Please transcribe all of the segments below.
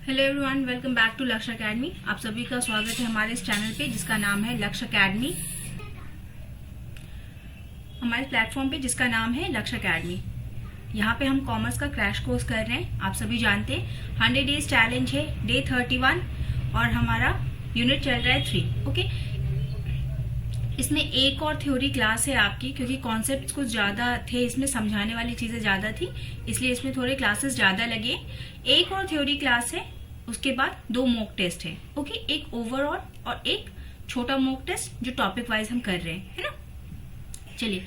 Hello everyone, welcome back to Lakshya academy. आप सभी का स्वागत है हमारे इस चैनल पे जिसका नाम है लक्ष्य एकेडमी। हमारे प्लेटफॉर्म पे जिसका नाम है लक्ष्य एकेडमी। यहाँ पे हम कॉमर्स का क्रैश कोर्स कर रहे हैं। आप सभी जानते हैं 100 डेज चैलेंज है, डे 31 और हमारा यूनिट चल रहा है 3। ओके, इसमें एक और थ्योरी क्लास है आपकी, क्योंकि कॉन्सेप्ट्स कुछ ज्यादा थे, इसमें समझाने वाली चीजें ज्यादा थी, इसलिए इसमें थोड़े क्लासेस ज्यादा लगे। एक और थ्योरी क्लास है, उसके बाद 2 मॉक टेस्ट है। ओके, एक ओवरऑल और एक छोटा मॉक टेस्ट जो टॉपिक वाइज हम कर रहे हैं, है ना। चलिए,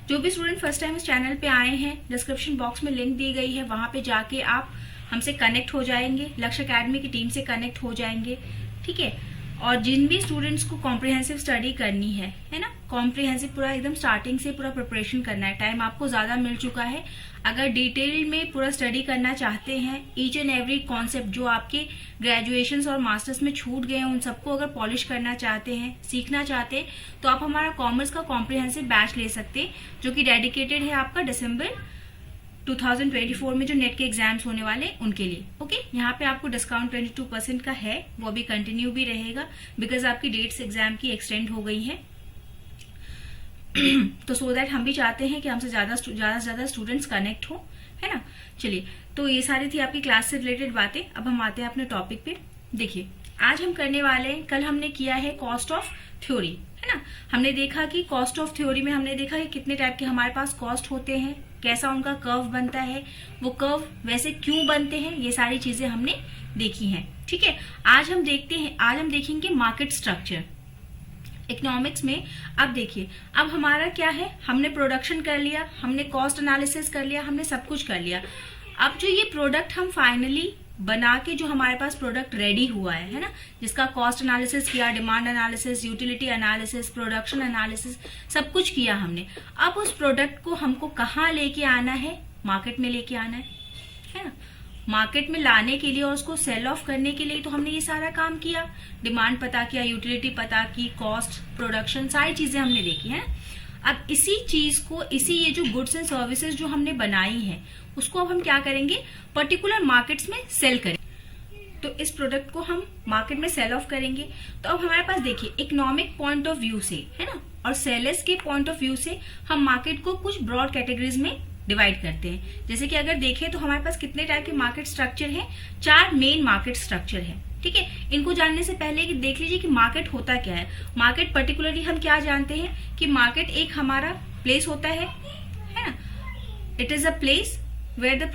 जो भी स्टूडेंट फर्स्ट टाइम इस चैनल पे आए हैं, डिस्क्रिप्शन बॉक्स में लिंक दी गई है, वहां पे जाके आप हमसे कनेक्ट हो जाएंगे, लक्ष्य एकेडमी की टीम से कनेक्ट हो जाएंगे, ठीक है। और जिन भी स्टूडेंट्स को कॉम्प्रिहेंसिव स्टडी करनी है ना, कॉम्प्रिहेंसिव पूरा एकदम स्टार्टिंग से पूरा प्रिपरेशन करना है, टाइम आपको ज्यादा मिल चुका है। अगर डिटेल में पूरा स्टडी करना चाहते हैं, ईच एंड एवरी कॉन्सेप्ट जो आपके ग्रेजुएशन और मास्टर्स में छूट गए हैं, उन सबको अगर पॉलिश करना चाहते हैं, सीखना चाहते हैं, तो आप हमारा कॉमर्स का कॉम्प्रिहेंसिव बैच ले सकते हैं, जो कि डेडिकेटेड है आपका दिसंबर 2024 में जो नेट के एग्जाम्स होने वाले उनके लिए। ओके, यहाँ पे आपको डिस्काउंट 22% का है, वो भी कंटिन्यू भी रहेगा, बिकॉज आपकी डेट्स एग्जाम की एक्सटेंड हो गई हैं। तो सो दैट हम भी चाहते हैं कि हमसे ज्यादा से ज्यादा स्टूडेंट्स कनेक्ट हो, है ना। चलिए, तो ये सारी थी आपकी क्लास से रिलेटेड बातें। अब हम आते हैं अपने टॉपिक पे। देखिए, आज हम करने वाले हैं, कल हमने किया है कॉस्ट ऑफ थ्योरी, है ना। हमने देखा कि कॉस्ट ऑफ थ्योरी में हमने देखा कि कितने टाइप के हमारे पास कॉस्ट होते हैं, कैसा उनका कर्व बनता है, वो कर्व वैसे क्यों बनते हैं, ये सारी चीजें हमने देखी हैं, ठीक है। आज हम देखेंगे मार्केट स्ट्रक्चर इकोनॉमिक्स में। अब देखिए, अब हमारा क्या है, हमने प्रोडक्शन कर लिया, हमने कॉस्ट एनालिसिस कर लिया, हमने सब कुछ कर लिया। अब जो ये प्रोडक्ट हम फाइनली बना के, जो हमारे पास प्रोडक्ट रेडी हुआ है ना, जिसका कॉस्ट एनालिसिस किया, demand analysis, utility analysis, production analysis, सब कुछ किया हमने। अब उस प्रोडक्ट को हमको कहाँ लेके आना है, मार्केट में लेके आना है ना। मार्केट में लाने के लिए और उसको सेल ऑफ करने के लिए तो हमने ये सारा काम किया, डिमांड पता किया, यूटिलिटी पता की, कॉस्ट, प्रोडक्शन, सारी चीजें हमने देखी है। अब इसी चीज को, ये जो गुड्स एंड सर्विसेज जो हमने बनाई है, उसको अब हम क्या करेंगे, पर्टिकुलर मार्केट्स में सेल करेंगे। तो इस प्रोडक्ट को हम मार्केट में सेल ऑफ करेंगे। तो अब हमारे पास देखिए, इकोनॉमिक पॉइंट ऑफ व्यू से, है ना, और सेलर्स के पॉइंट ऑफ व्यू से हम मार्केट को कुछ ब्रॉड कैटेगरीज में डिवाइड करते हैं। जैसे कि अगर देखें तो हमारे पास कितने टाइप के मार्केट स्ट्रक्चर हैं, 4 मेन मार्केट स्ट्रक्चर है, ठीक है। इनको जानने से पहले कि देख लीजिए कि मार्केट होता क्या है। मार्केट पर्टिकुलरली हम क्या जानते हैं कि मार्केट एक हमारा प्लेस होता है ना। It is a place where the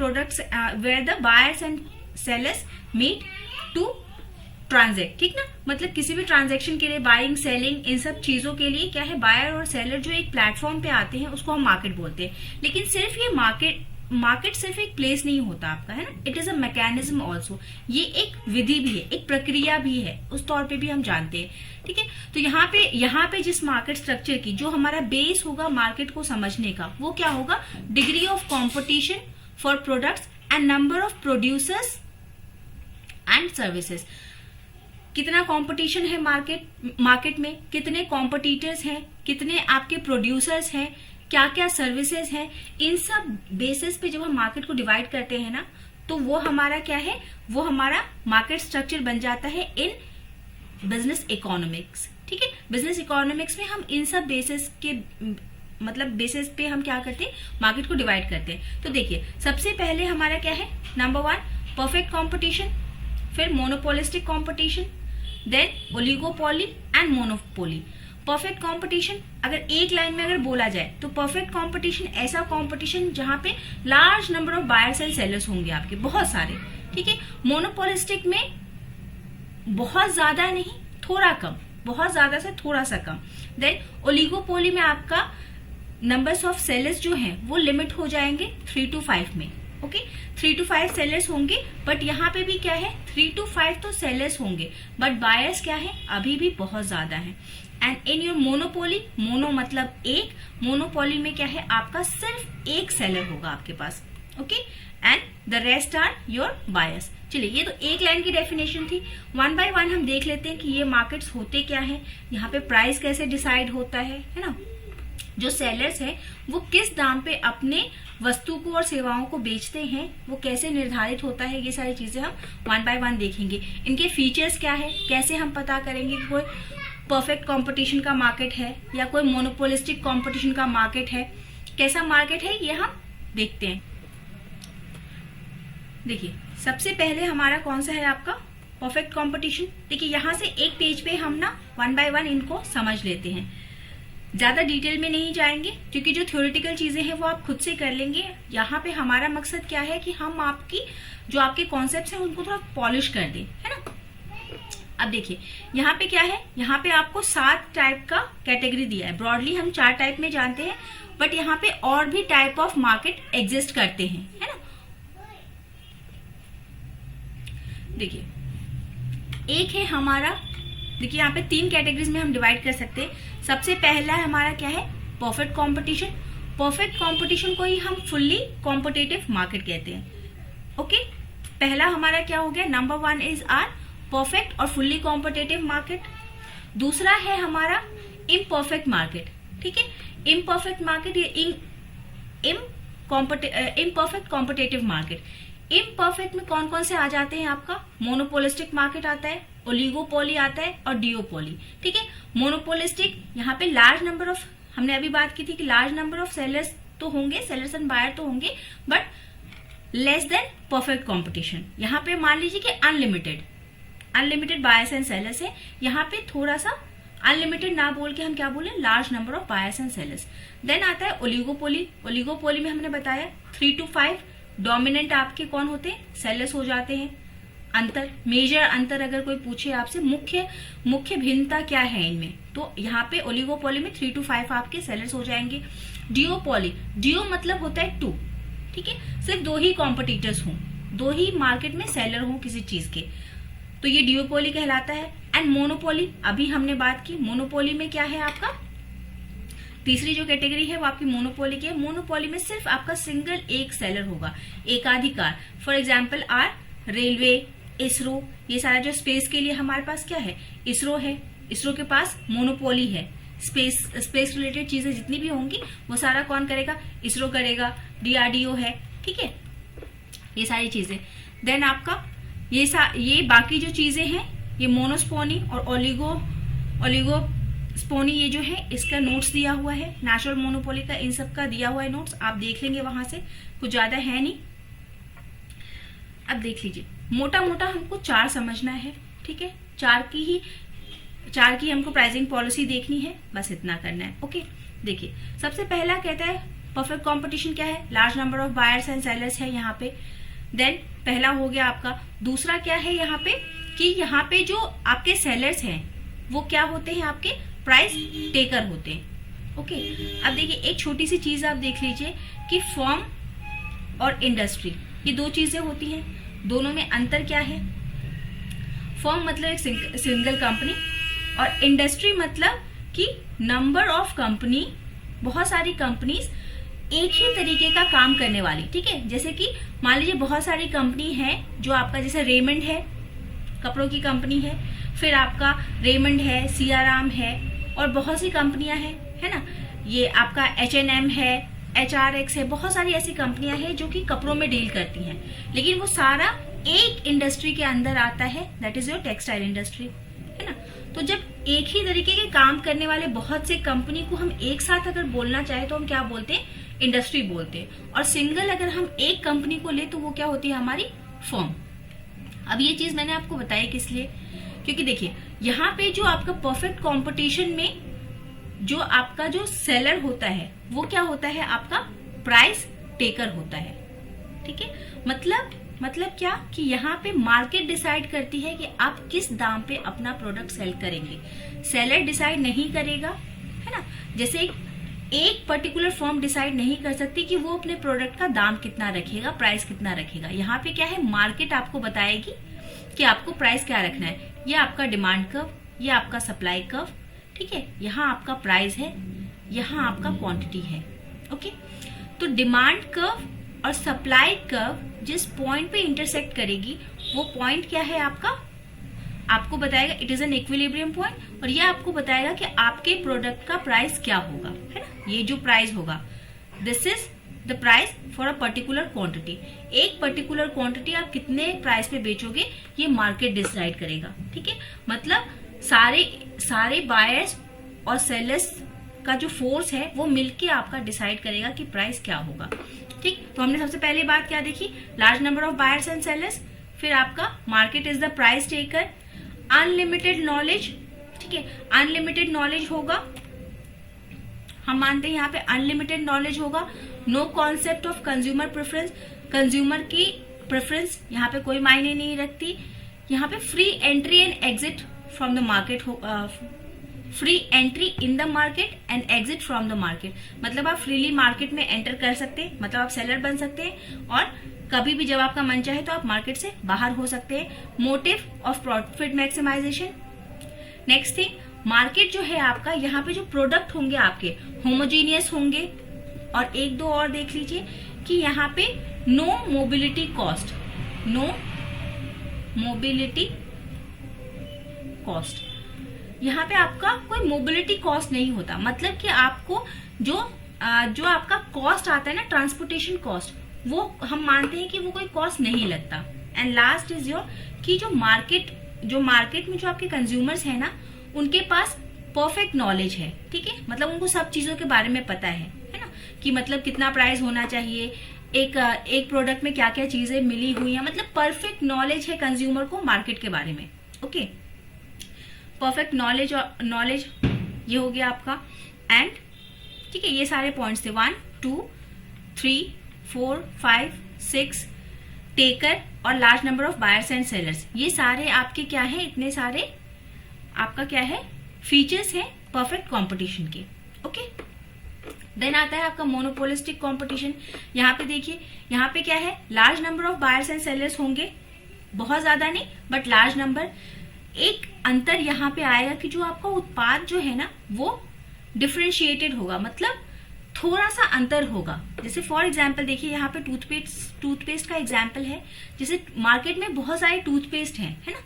buyers and sellers meet to transact, ठीक ना। मतलब किसी भी ट्रांजेक्शन के लिए, बाइंग, सेलिंग, इन सब चीजों के लिए क्या है, बायर और सेलर जो एक प्लेटफॉर्म पे आते हैं, उसको हम मार्केट बोलते हैं। लेकिन सिर्फ ये मार्केट सिर्फ एक प्लेस नहीं होता आपका, है ना, it is a mechanism also. ये एक विधि भी है, एक प्रक्रिया भी है, उस तौर पे भी हम जानते हैं, ठीक है। तो यहाँ पे जिस मार्केट स्ट्रक्चर की जो हमारा बेस होगा मार्केट को समझने का, वो क्या होगा, degree of competition for products and number of producers and services। कितना कंपटीशन है मार्केट में, कितने कॉम्पिटिटर्स हैं, कितने आपके प्रोड्यूसर्स हैं, क्या क्या सर्विसेज हैं, इन सब बेसिस पे जब हम मार्केट को डिवाइड करते हैं ना, तो वो हमारा क्या है, वो हमारा मार्केट स्ट्रक्चर बन जाता है इन बिजनेस इकोनॉमिक्स, ठीक है। बिजनेस इकोनॉमिक्स में हम इन सब बेसिस के बेसिस पे हम क्या करते हैं, मार्केट को डिवाइड करते हैं। तो देखिए, सबसे पहले हमारा क्या है, नंबर 1 परफेक्ट कंपटीशन, फिर monopolistic competition, then oligopoly and monopoly. Perfect competition अगर एक लाइन में अगर बोला जाए तो परफेक्ट कंपटीशन ऐसा कंपटीशन जहां पे large number of buyers and sellers होंगे आपके, बहुत सारे, ठीक है। मोनोपोलिस्टिक में बहुत ज्यादा नहीं, थोड़ा कम, बहुत ज्यादा से थोड़ा सा कम। देन ओलिगोपोली में आपका नंबर्स ऑफ सेलर्स जो हैं वो लिमिट हो जाएंगे 3 to 5 में, ओके। 3 to 5 सेलर्स होंगे, बट यहाँ पे भी क्या है, 3 to 5 तो सेलर्स होंगे, बट बायर्स क्या है, अभी भी बहुत ज्यादा है। And in your monopoly, mono मतलब एक, मोनोपोली में क्या है, आपका सिर्फ एक सेलर होगा आपके पास, okay, and the rest are your buyers. चलिए, ये तो एक लाइन की डेफिनेशन थी। 1 by 1 हम देख लेते हैं कि ये मार्केट्स होते क्या है, यहाँ पे प्राइस कैसे डिसाइड होता है ना। जो सेलर्स हैं वो किस दाम पे अपने वस्तु को और सेवाओं को बेचते हैं, वो कैसे निर्धारित होता है, ये सारी चीजें हम वन बाय वन देखेंगे। इनके फीचर्स क्या है, कैसे हम पता करेंगे कि कोई परफेक्ट कंपटीशन का मार्केट है या कोई मोनोपोलिस्टिक कंपटीशन का मार्केट है, कैसा मार्केट है, ये हम देखते हैं। देखिए सबसे पहले हमारा कौन सा है आपका परफेक्ट कंपटीशन। देखिए यहाँ से एक पेज पे हम ना वन बाय वन इनको समझ लेते हैं, ज्यादा डिटेल में नहीं जाएंगे क्योंकि जो थ्योरेटिकल चीजें हैं वो आप खुद से कर लेंगे। यहाँ पे हमारा मकसद क्या है कि हम आपकी जो आपके कॉन्सेप्ट्स हैं उनको थोड़ा पॉलिश कर दें, है ना। अब देखिए यहाँ पे क्या है, यहाँ पे आपको 7 टाइप का कैटेगरी दिया है। ब्रॉडली हम 4 टाइप में जानते हैं, बट यहाँ पे और भी टाइप ऑफ मार्केट एग्जिस्ट करते हैं, है ना। देखिए एक है हमारा, देखिए यहाँ पे 3 कैटेगरीज में हम डिवाइड कर सकते हैं। सबसे पहला है हमारा क्या है, परफेक्ट कंपटीशन। परफेक्ट कंपटीशन को ही हम फुल्ली कॉम्पिटिटिव मार्केट कहते हैं। ओके, पहला हमारा क्या हो गया, नंबर 1 इज आर परफेक्ट और फुल्ली कॉम्पिटिटिव मार्केट। दूसरा है हमारा इम्परफेक्ट मार्केट, ठीक है। इम्परफेक्ट मार्केट, ये इम्परफेक्ट कॉम्पिटिटिव मार्केट। इम्परफेक्ट में कौन कौन से आ जाते हैं, आपका मोनोपोलिस्टिक मार्केट आता है, ओलिगोपोली आता है और डिओपोली, ठीक है। मोनोपोलिस्टिक, यहाँ पे लार्ज नंबर ऑफ, हमने अभी बात की थी कि लार्ज नंबर ऑफ सेलर्स तो होंगे, सेलर्स एंड बायर तो होंगे, but less than perfect competition. यहाँ पे मान लीजिए कि अनलिमिटेड बायर्स एंड सेलर्स है, यहाँ पे थोड़ा सा अनलिमिटेड ना बोल के हम क्या बोले, large number of buyers and sellers. Then आता है ओलिगोपोली। ओलिगोपोली में हमने बताया 3 to 5 डोमिनेंट आपके कौन होते हैं, सेलर्स हो जाते हैं। अंतर, मेजर अंतर अगर कोई पूछे आपसे, मुख्य भिन्नता क्या है इनमें, तो यहाँ पे ओलिगोपोली में 3 to 5 आपके सेलर्स हो जाएंगे। डिओपोली, डिओ मतलब होता है 2, ठीक है, सिर्फ 2 ही कॉम्पिटिटर्स हों, 2 ही मार्केट में सेलर हों किसी चीज के, तो ये डिओपोली कहलाता है। एंड मोनोपोली, अभी हमने बात की, मोनोपोली में क्या है आपका, तीसरी जो कैटेगरी है वो आपकी मोनोपोली की है। मोनोपोली में सिर्फ आपका सिंगल एक सेलर होगा, एकाधिकार। For example are railway, ISRO, ये सारा जो स्पेस के लिए हमारे पास क्या है, इसरो है, इसरो के पास मोनोपोली है। स्पेस रिलेटेड चीजें जितनी भी होंगी वो सारा कौन करेगा, इसरो करेगा, डीआरडीओ है, ठीक है, ये सारी चीजें। देन आपका ये बाकी जो चीजें हैं, ये मोनोस्पोनी और ओलिगोस्पोनी, ये जो है इसका नोट्स दिया हुआ है, नेचुरल मोनोपोली का, इन सब का दिया हुआ है नोट्स, आप देख लेंगे वहां से, कुछ ज्यादा है नहीं। अब देख लीजिए, मोटा मोटा हमको 4 समझना है, ठीक है, 4 की हमको प्राइसिंग पॉलिसी देखनी है, बस इतना करना है। ओके, देखिए सबसे पहला कहता है परफेक्ट कंपटीशन क्या है, large number of buyers and sellers है यहाँ पे। देन पहला हो गया आपका। दूसरा क्या है यहाँ पे, कि यहाँ पे जो आपके सेलर्स हैं वो क्या होते हैं, आपके प्राइस टेकर होते हैं। ओके, अब देखिए एक छोटी सी चीज आप देख लीजिए कि फर्म और इंडस्ट्री, ये 2 चीजें होती हैं, दोनों में अंतर क्या है। फर्म मतलब एक सिंगल कंपनी, और इंडस्ट्री मतलब कि नंबर ऑफ कंपनी, बहुत सारी कंपनीज एक ही तरीके का काम करने वाली, ठीक है। जैसे कि मान लीजिए बहुत सारी कंपनी है, जो आपका जैसे रेमंड है, कपड़ों की कंपनी है, फिर आपका रेमंड है, सियाराम है, और बहुत सी कंपनियां हैं, है ना, ये आपका H&M है, HRX है, बहुत सारी ऐसी कंपनियां हैं जो कि कपड़ों में डील करती हैं, लेकिन वो सारा एक इंडस्ट्री के अंदर आता है, that is your textile industry, है ना। तो जब एक ही तरीके के काम करने वाले बहुत से कंपनी को हम एक साथ अगर बोलना चाहे तो हम क्या बोलते हैं, इंडस्ट्री बोलते हैं। और सिंगल अगर हम एक कंपनी को ले तो वो क्या होती है, हमारी फर्म। अब ये चीज मैंने आपको बताई किस लिए, क्योंकि देखिए यहाँ पे जो आपका परफेक्ट कंपटीशन में जो आपका जो सेलर होता है वो क्या होता है, आपका प्राइस टेकर होता है, ठीक है। मतलब क्या कि यहाँ पे मार्केट डिसाइड करती है कि आप किस दाम पे अपना प्रोडक्ट सेल करेंगे, सेलर डिसाइड नहीं करेगा, है ना। जैसे एक पर्टिकुलर फर्म डिसाइड नहीं कर सकती कि वो अपने प्रोडक्ट का दाम कितना रखेगा, प्राइस कितना रखेगा। यहाँ पे क्या है, मार्केट आपको बताएगी कि आपको प्राइस क्या रखना है। ये आपका डिमांड कर्व, ये आपका सप्लाई कर्व, ठीक है, यहाँ आपका प्राइस है, यहाँ आपका क्वांटिटी है। ओके, तो डिमांड कर्व और सप्लाई कर्व जिस पॉइंट पे इंटरसेक्ट करेगी वो पॉइंट क्या है, आपको बताएगा it is an equilibrium point, और ये आपको बताएगा कि आपके प्रोडक्ट का प्राइस क्या होगा, है ना। ये जो प्राइस होगा, this is the price for a particular quantity. एक पर्टिकुलर क्वांटिटी आप कितने प्राइस पे बेचोगे ये मार्केट डिसाइड करेगा, ठीक है। मतलब सारे बायर्स और सेलर्स का जो फोर्स है वो मिलके आपका डिसाइड करेगा कि प्राइस क्या होगा, ठीक। तो हमने सबसे पहले बात क्या देखी, large number of buyers and sellers, फिर आपका market is the price taker, unlimited knowledge, ठीक है। अनलिमिटेड नॉलेज होगा, हम मानते हैं यहाँ पे अनलिमिटेड नॉलेज होगा। No concept of consumer preference, consumer की प्रेफरेंस यहाँ पे कोई मायने नहीं रखती। यहाँ पे free entry and exit from the market, free entry in the market and exit from the market, मतलब आप फ्रीली मार्केट में एंटर कर सकते हैं, मतलब आप सेलर बन सकते हैं, और कभी भी जब आपका मन चाहे तो आप मार्केट से बाहर हो सकते हैं। Motive of profit maximization. Next thing, market जो है आपका, यहाँ पे जो प्रोडक्ट होंगे आपके होमोजीनियस होंगे, और एक दो और देख लीजिए कि यहाँ पे no mobility cost, no mobility cost, यहाँ पे आपका कोई मोबिलिटी कॉस्ट नहीं होता, मतलब कि आपको जो आपका कॉस्ट आता है ना, ट्रांसपोर्टेशन कॉस्ट, वो हम मानते हैं कि वो कोई कॉस्ट नहीं लगता। एंड लास्ट इज योर कि जो मार्केट में जो आपके कंज्यूमर्स है ना, उनके पास परफेक्ट नॉलेज है, ठीक है। मतलब उनको सब चीजों के बारे में पता है ना, कि मतलब कितना प्राइस होना चाहिए, एक प्रोडक्ट में क्या क्या चीजें मिली हुई है, मतलब परफेक्ट नॉलेज है कंज्यूमर को मार्केट के बारे में, ओके। परफेक्ट नॉलेज ये हो गया आपका। एंड ठीक है, ये सारे पॉइंट्स थे 1 2 3 4 5 6 टेकर और large number of buyers and sellers, ये सारे आपके क्या है, इतने सारे आपका क्या है, फीचर्स हैं परफेक्ट कंपटीशन के, ओके। देन आता है आपका मोनोपोलिस्टिक कंपटीशन। यहाँ पे देखिए, यहाँ पे क्या है, large number of buyers and sellers होंगे, बहुत ज्यादा नहीं बट लार्ज नंबर। एक अंतर यहाँ पे आएगा कि जो आपका उत्पाद जो है ना वो डिफरेंशिएटेड होगा, मतलब थोड़ा सा अंतर होगा। जैसे फॉर एग्जाम्पल देखिए, यहाँ पे टूथपेस्ट का एग्जाम्पल है। जैसे मार्केट में बहुत सारे टूथपेस्ट हैं, है ना,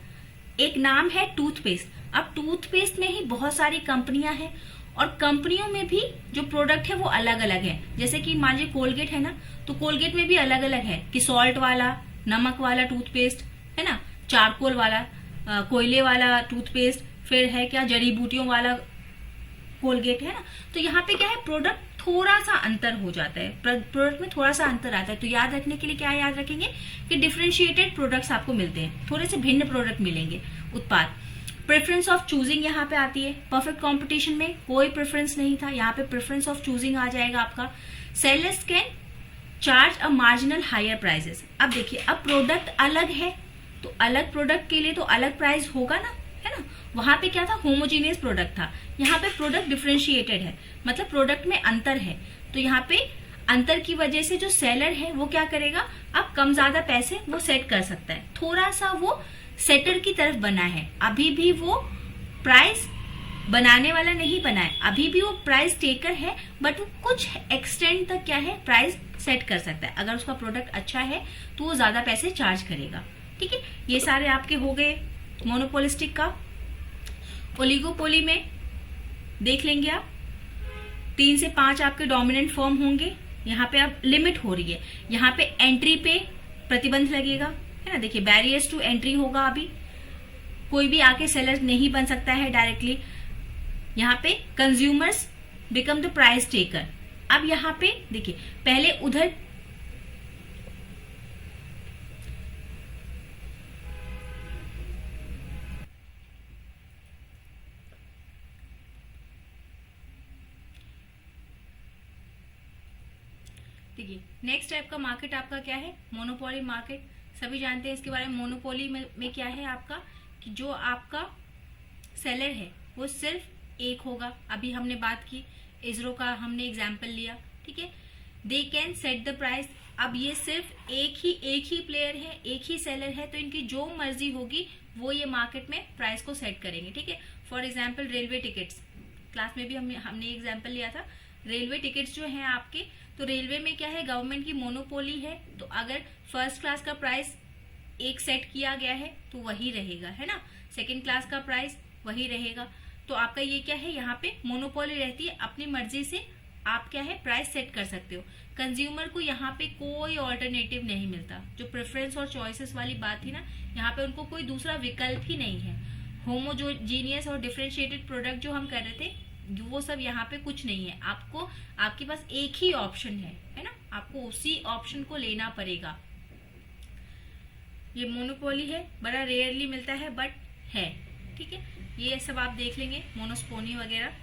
एक नाम है टूथपेस्ट। अब टूथपेस्ट में ही बहुत सारी कंपनियां हैं, और कंपनियों में भी जो प्रोडक्ट है वो अलग अलग है। जैसे कि मान लीजिए कोलगेट है ना, तो कोलगेट में भी अलग अलग है कि सॉल्ट वाला, नमक वाला टूथपेस्ट, है ना, चारकोल वाला, कोयले वाला टूथपेस्ट, फिर है क्या जड़ी बूटियों वाला कोलगेट, है ना। तो यहाँ पे क्या है, प्रोडक्ट थोड़ा सा अंतर हो जाता है, प्रोडक्ट में थोड़ा सा अंतर आता है। तो याद रखने के लिए क्या याद रखेंगे कि डिफरेंशिएटेड प्रोडक्ट्स आपको मिलते हैं, थोड़े से भिन्न प्रोडक्ट मिलेंगे, उत्पाद। प्रेफरेंस ऑफ चूजिंग यहाँ पे आती है। परफेक्ट कंपटीशन में कोई प्रेफरेंस नहीं था, यहाँ पे प्रेफरेंस ऑफ चूजिंग आ जाएगा आपका। Sellers can charge a marginal higher prices. अब देखिए, अब प्रोडक्ट अलग है तो अलग प्रोडक्ट के लिए तो अलग प्राइस होगा ना, है ना। वहां पे क्या था, होमोजीनियस प्रोडक्ट था, यहाँ पे प्रोडक्ट डिफरेंशिएटेड है, मतलब प्रोडक्ट में अंतर है। तो यहाँ पे अंतर की वजह से जो सेलर है वो क्या करेगा, अब कम ज्यादा पैसे वो सेट कर सकता है, थोड़ा सा वो सेटर की तरफ बना है। अभी भी वो प्राइस बनाने वाला नहीं बना है, अभी भी वो प्राइस टेकर है, बट वो कुछ एक्सटेंड तक क्या है, प्राइस सेट कर सकता है। अगर उसका प्रोडक्ट अच्छा है तो वो ज्यादा पैसे चार्ज करेगा, ठीक है। ये सारे आपके हो गए मोनोपोलिस्टिक का। ओलिगोपोली में देख लेंगे आप, 3 से 5 आपके डोमिनेंट फर्म होंगे। यहाँ पे अब लिमिट हो रही है, यहाँ पे एंट्री पे प्रतिबंध लगेगा, है ना। देखिए, बैरियर्स टू एंट्री होगा, अभी कोई भी आके सेलर नहीं बन सकता है डायरेक्टली। यहाँ पे consumers become the price taker. अब यहाँ पे देखिए, पहले उधर देखिए, नेक्स्ट टाइप का मार्केट आपका क्या है, मोनोपोली मार्केट। सभी जानते हैं इसके बारे में। मोनोपोली में क्या है आपका, कि जो आपका सेलर है वो सिर्फ एक होगा। अभी हमने बात की, इजरो का हमने एग्जाम्पल लिया, ठीक है। They can set the price. अब ये सिर्फ एक ही प्लेयर है, एक ही सेलर है, तो इनकी जो मर्जी होगी वो ये मार्केट में प्राइस को सेट करेंगे, ठीक है। For example railway tickets, class में भी हमने एग्जाम्पल लिया था। रेलवे टिकट्स जो हैं आपके, तो रेलवे में क्या है, गवर्नमेंट की मोनोपोली है। तो अगर फर्स्ट क्लास का प्राइस एक सेट किया गया है तो वही रहेगा, है ना। सेकंड क्लास का प्राइस वही रहेगा। तो आपका ये क्या है, यहाँ पे मोनोपोली रहती है, अपनी मर्जी से आप क्या है प्राइस सेट कर सकते हो। कंज्यूमर को यहाँ पे कोई ऑल्टरनेटिव नहीं मिलता। जो प्रेफरेंस और चॉइसेस वाली बात थी ना, यहाँ पे उनको कोई दूसरा विकल्प ही नहीं है। होमोजीनियस और डिफरेंशिएटेड प्रोडक्ट जो हम कर रहे थे, वो सब यहाँ पे कुछ नहीं है। आपको आपके पास एक ही ऑप्शन है ना, आपको उसी ऑप्शन को लेना पड़ेगा। ये मोनोपोली है, बड़ा रेयरली मिलता है बट है, ठीक है। ये सब आप देख लेंगे, मोनोस्पोनी वगैरह।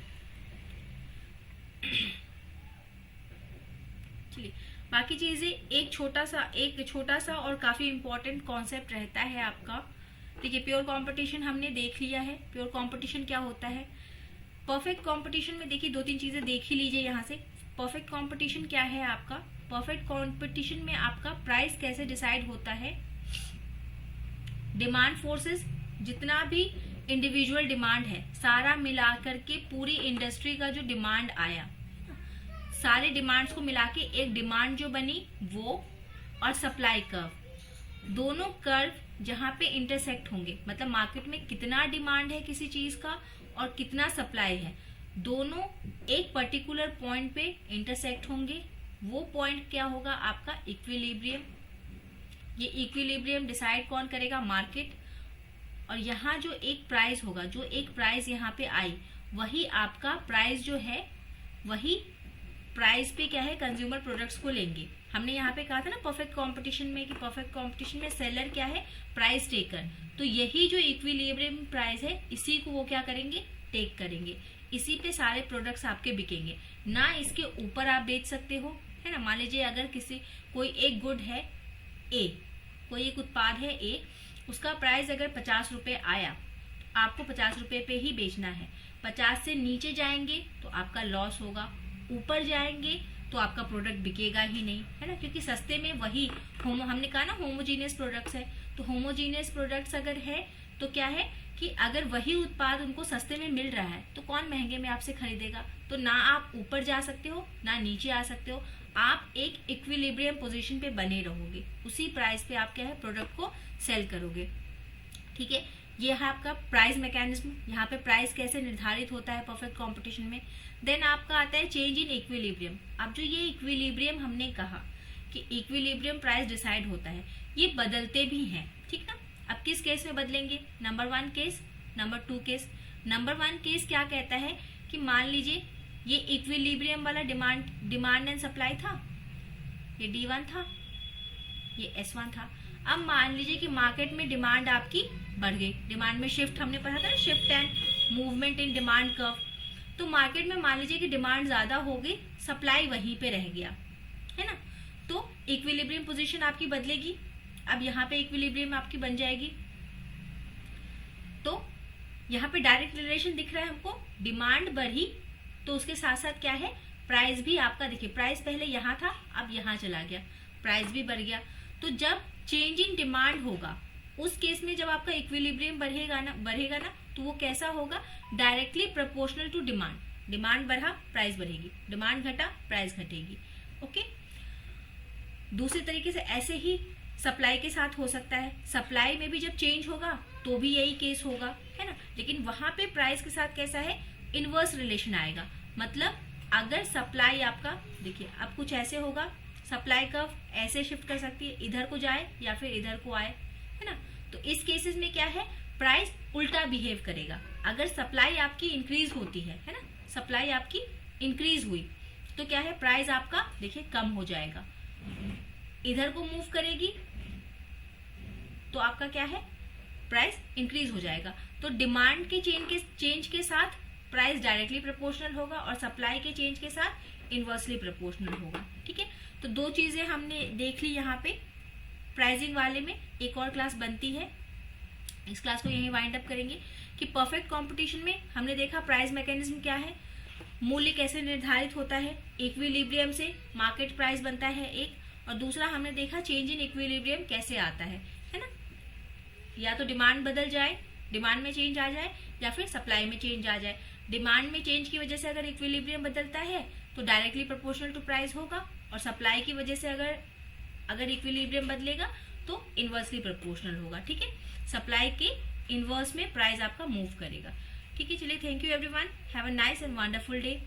चलिए बाकी चीजें, एक छोटा सा और काफी इंपॉर्टेंट कॉन्सेप्ट रहता है आपका। देखिए प्योर कंपटीशन हमने देख लिया है। प्योर कंपटीशन क्या होता है? परफेक्ट कंपटीशन में देखिए 2-3 चीजें देख ही लीजिए यहाँ से। परफेक्ट कंपटीशन क्या है आपका? परफेक्ट कंपटीशन में आपका प्राइस कैसे डिसाइड होता है? डिमांड फोर्सेस, जितना भी इंडिविजुअल डिमांड है सारा मिलाकर के पूरी इंडस्ट्री का जो डिमांड आया, सारे डिमांड्स को मिला के एक डिमांड जो बनी वो, और सप्लाई कर्व, दोनों कर्व जहां पे इंटरसेक्ट होंगे, मतलब मार्केट में कितना डिमांड है किसी चीज का और कितना सप्लाई है, दोनों एक पर्टिकुलर पॉइंट पे इंटरसेक्ट होंगे। वो पॉइंट क्या होगा? आपका इक्विलिब्रियम। ये इक्विलिब्रियम डिसाइड कौन करेगा? मार्केट। और यहाँ जो एक प्राइस होगा, जो एक प्राइस यहाँ पे आई, वही आपका प्राइस जो है, वही प्राइस पे क्या है कंज्यूमर प्रोडक्ट्स को लेंगे। हमने यहाँ पे कहा था ना परफेक्ट कंपटीशन में कि परफेक्ट कंपटीशन में सेलर क्या है? Price taker. तो यही जो इक्विलिब्रियम प्राइस है, इसी को वो क्या करेंगे? टेक करेंगे। इसी पे सारे प्रोडक्ट्स आपके बिकेंगे, ना इसके ऊपर आप बेच सकते हो, है ना। मान लीजिए अगर कोई एक गुड है ए, कोई एक उत्पाद है ए, उसका प्राइस अगर 50 रुपए आया, आपको 50 रुपए पे ही बेचना है। 50 से नीचे जाएंगे तो आपका लॉस होगा, ऊपर जाएंगे तो आपका प्रोडक्ट बिकेगा ही नहीं, है ना। क्योंकि सस्ते में वही हमने कहा ना होमोजीनियस प्रोडक्ट्स है, तो होमोजीनियस प्रोडक्ट्स अगर है तो क्या है कि अगर वही उत्पाद उनको सस्ते में मिल रहा है तो कौन महंगे में आपसे खरीदेगा। तो ना आप ऊपर जा सकते हो ना नीचे आ सकते हो, आप एक इक्विलिब्रियम पोजीशन पे बने रहोगे। उसी प्राइस पे आप क्या है प्रोडक्ट को सेल करोगे, ठीक है। ये है आपका प्राइस मैकेनिज्म। यहाँ पे प्राइस कैसे निर्धारित होता है परफेक्ट कंपटीशन में। देन आपका आता है चेंज इन इक्विलिब्रियम। अब जो ये इक्विलिब्रियम हमने कहा कि इक्विलिब्रियम प्राइस डिसाइड होता है, ये बदलते भी हैं, ठीक ना। अब किस केस में बदलेंगे? Number 1 case, number 2 case. Number 1 case क्या कहता है कि मान लीजिए ये इक्विलिब्रियम वाला डिमांड एंड सप्लाई था, ये D1 था, ये S1 था। अब मान लीजिए कि मार्केट में डिमांड आपकी बढ़ गई। डिमांड में शिफ्ट हमने पढ़ा था ना, shift and movement in demand curve. तो मार्केट में मान लीजिए कि डिमांड ज्यादा हो गई, सप्लाई वहीं पे रह गया, है ना। तो इक्विलिब्रियम पोजीशन आपकी बदलेगी। अब यहाँ पे इक्विलिब्रियम आपकी बन जाएगी। तो यहाँ पे डायरेक्ट रिलेशन दिख रहा है हमको, डिमांड बढ़ी तो उसके साथ साथ क्या है प्राइस भी आपका, देखिए प्राइस पहले यहाँ था अब यहाँ चला गया, प्राइस भी बढ़ गया। तो जब चेंज इन डिमांड होगा उस केस में जब आपका इक्विलिब्रियम बढ़ेगा ना तो वो कैसा होगा? Directly proportional to demand. Demand बढ़ा प्राइस बढ़ेगी, डिमांड घटा प्राइस घटेगी, ओके। दूसरे तरीके से ऐसे ही सप्लाई के साथ हो सकता है। सप्लाई में भी जब चेंज होगा तो भी यही केस होगा, है ना। लेकिन वहां पे प्राइस के साथ कैसा है? इनवर्स रिलेशन आएगा। मतलब अगर सप्लाई आपका, देखिए अब कुछ ऐसे होगा, सप्लाई कर्व ऐसे शिफ्ट कर सकती है, इधर को जाए या फिर इधर को आए, है ना। तो इस केसेस में क्या है? प्राइस उल्टा बिहेव करेगा। अगर सप्लाई आपकी इंक्रीज होती है ना, सप्लाई आपकी इंक्रीज हुई तो क्या है? प्राइस आपका देखिए कम हो जाएगा। इधर को मूव करेगी तो आपका क्या है? प्राइस इंक्रीज हो जाएगा। तो डिमांड के चेंज के साथ प्राइस डायरेक्टली प्रोपोर्शनल होगा और सप्लाई के चेंज के साथ इनवर्सली प्रोपोर्शनल होगा, ठीक है। तो दो चीजें हमने देख ली यहाँ पे। प्राइसिंग वाले में एक और क्लास बनती है, इस क्लास को यहीं वाइंड अप करेंगे कि परफेक्ट कंपटीशन में हमने देखा प्राइस मैकेनिज्म क्या है, मूल्य कैसे निर्धारित होता है, इक्विलिब्रियम से मार्केट प्राइस बनता है एक, और दूसरा हमने देखा चेंज इन इक्विलिब्रियम कैसे आता है ना। या तो डिमांड बदल जाए, डिमांड में चेंज आ जाए, या फिर सप्लाई में चेंज आ जाए। डिमांड में चेंज की वजह से अगर इक्विलिब्रियम बदलता है तो डायरेक्टली प्रोपोर्शनल टू प्राइस होगा, और सप्लाई की वजह से अगर अगर इक्विलिब्रियम बदलेगा तो इनवर्सली प्रोपोर्शनल होगा। ठीक है, सप्लाई के इनवर्स में प्राइस आपका मूव करेगा। ठीक है, चलिए, thank you everyone, have a nice and wonderful day.